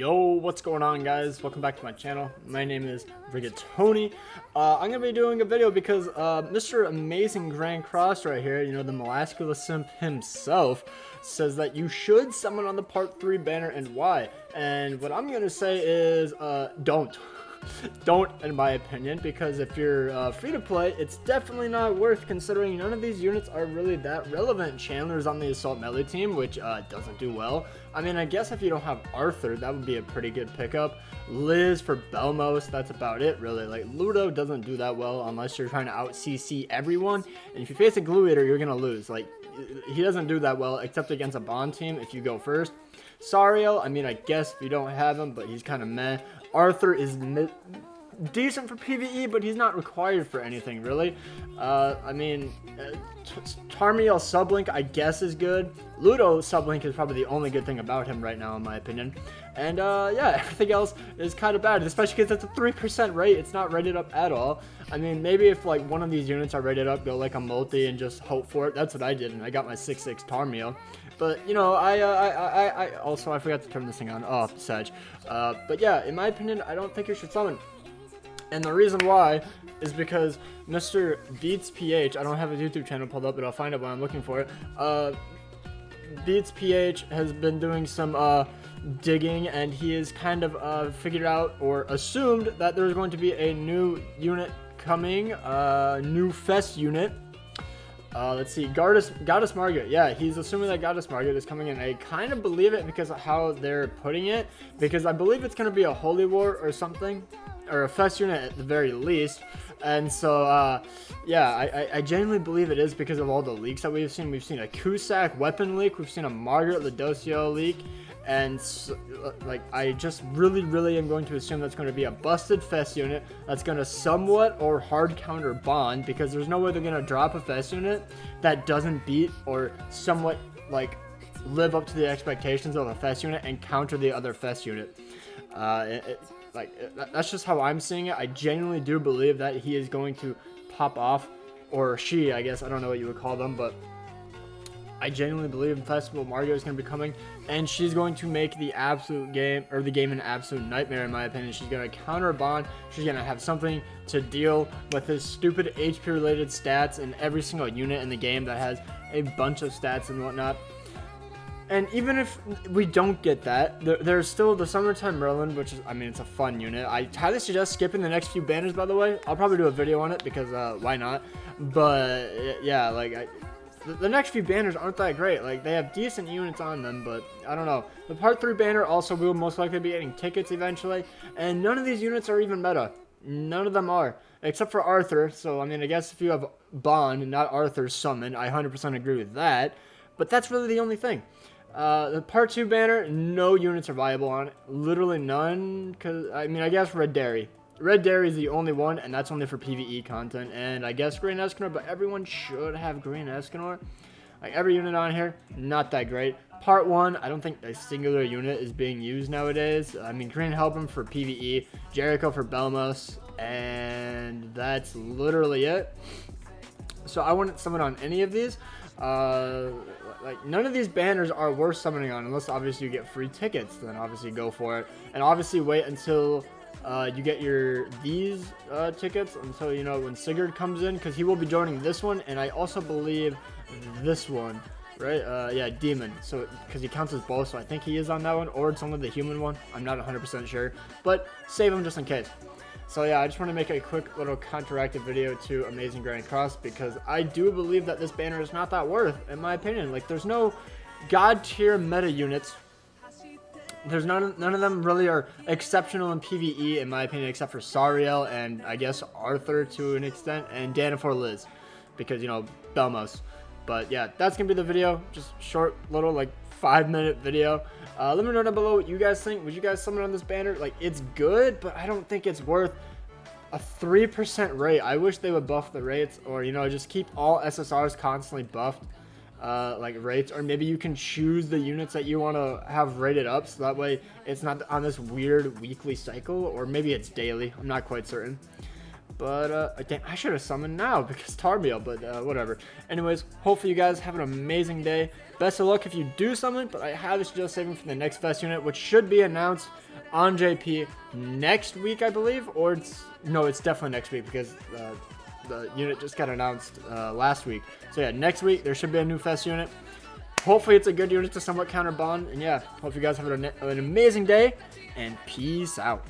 Yo, what's going on, guys? Welcome back to my channel. My name is Rigatoni. I'm gonna be doing a video because Mr. Amazing Grand Cross right here, you know, the Molascula Simp himself, says that you should summon on the Part 3 banner and why. And what I'm gonna say is don't. Don't, in my opinion, because if you're free to play, it's definitely not worth, considering none of these units are really that relevant. Chandler's on the Assault Melee team, which doesn't do well. I mean, I guess if you don't have Arthur, that would be a pretty good pickup. Liz for Belmos, that's about it, really. Like, Ludo doesn't do that well unless you're trying to out-CC everyone, and if you face a Glue Eater, you're gonna lose. Like, he doesn't do that well, except against a Bond team if you go first. Sariel, I mean, I guess if you don't have him, but he's kind of meh. Arthur is decent for PvE, but he's not required for anything, really. I mean, Tarmiel sublink, I guess, is good. Ludo sublink is probably the only good thing about him right now, in my opinion. And, yeah, everything else is kind of bad, especially because it's a 3% rate. It's not rated up at all. I mean, maybe if, like, one of these units are rated up, go, like, a multi and just hope for it. That's what I did, and I got my 6/6 Tarmiel. But, you know, I also, I forgot to turn this thing on. Oh, Sedge. But, yeah, in my opinion, I don't think you should summon. And the reason why is because Mr. Beats PH, I don't have his YouTube channel pulled up, but I'll find it when I'm looking for it. Beats PH has been doing some digging, and he has kind of figured out or assumed that there's going to be a new unit coming, new Fest unit. Let's see, Goddess Margaret. Yeah, he's assuming that Goddess Margaret is coming in. I kind of believe it because of how they're putting it, because I believe it's going to be a Holy War or something, or a Fest unit at the very least. And so, yeah, I genuinely believe it is because of all the leaks that we've seen. We've seen a Cusack weapon leak, we've seen a Margaret Ladosio leak, and so, like, I just really am going to assume that's going to be a busted Fest unit that's going to somewhat or hard counter Bond, because there's no way they're going to drop a Fest unit that doesn't beat or somewhat, like, live up to the expectations of a Fest unit and counter the other Fest unit. That's just how I'm seeing it. I genuinely do believe that he is going to pop off, or she, I guess, I don't know what you would call them, but I genuinely believe Festival Margaret is going to be coming, and she's going to make the absolute game, or the game, an absolute nightmare, in my opinion. She's going to counter Bond. She's going to have something to deal with his stupid HP-related stats in every single unit in the game that has a bunch of stats and whatnot. And even if we don't get that, there's still the Summertime Merlin, which is, I mean, it's a fun unit. I highly suggest skipping the next few banners, by the way. I'll probably do a video on it because, why not? But, yeah, like, the next few banners aren't that great. Like, they have decent units on them, but I don't know. The Part 3 banner also will most likely be getting tickets eventually, and none of these units are even meta. None of them are, except for Arthur. So, I mean, I guess if you have Bond and not Arthur summoned, I 100% agree with that. But that's really the only thing. The Part 2 banner, no units are viable on it. Literally none, because, I mean, I guess Red Dairy. Red Dairy is the only one, and that's only for PvE content. And I guess Green Escanor, but everyone should have Green Escanor. Like, every unit on here, not that great. Part 1, I don't think a singular unit is being used nowadays. I mean, Green Help'em for PvE, Jericho for Belmos, and that's literally it. So I wouldn't summon on any of these. Like, none of these banners are worth summoning on, unless obviously you get free tickets, then obviously go for it. And obviously wait until you get these tickets, until, you know, when Sigurd comes in, because he will be joining this one, and I also believe this one, right? Yeah, Demon, so, because he counts as both, so I think he is on that one, or it's only the human one. I'm not 100% sure, but save him just in case. So yeah, I just want to make a quick little counteractive video to Amazing Grand Cross, because I do believe that this banner is not that worth, in my opinion. Like, there's no god tier meta units. There's none of them really are exceptional in PvE, in my opinion, except for Sariel and I guess Arthur to an extent, and Danafor Liz, because, you know, Belmos. But yeah, that's gonna be the video. Just short little, like, 5-minute video. Let me know down below what you guys think. Would you guys summon on this banner? Like, it's good, but I don't think it's worth a 3% rate. I wish they would buff the rates, or, you know, just keep all SSRs constantly buffed, like, rates, or maybe you can choose the units that you want to have rated up, so that way it's not on this weird weekly cycle, or maybe it's daily. I'm not quite certain. But, damn, I should have summoned now because Tarmiel, but whatever. Anyways, hopefully you guys have an amazing day. Best of luck if you do summon, but I highly suggest saving for the next Fest unit, which should be announced on JP next week, I believe, or it's definitely next week because the unit just got announced last week. So yeah, next week there should be a new Fest unit. Hopefully it's a good unit to somewhat counter bond. And yeah, hope you guys have an amazing day, and peace out.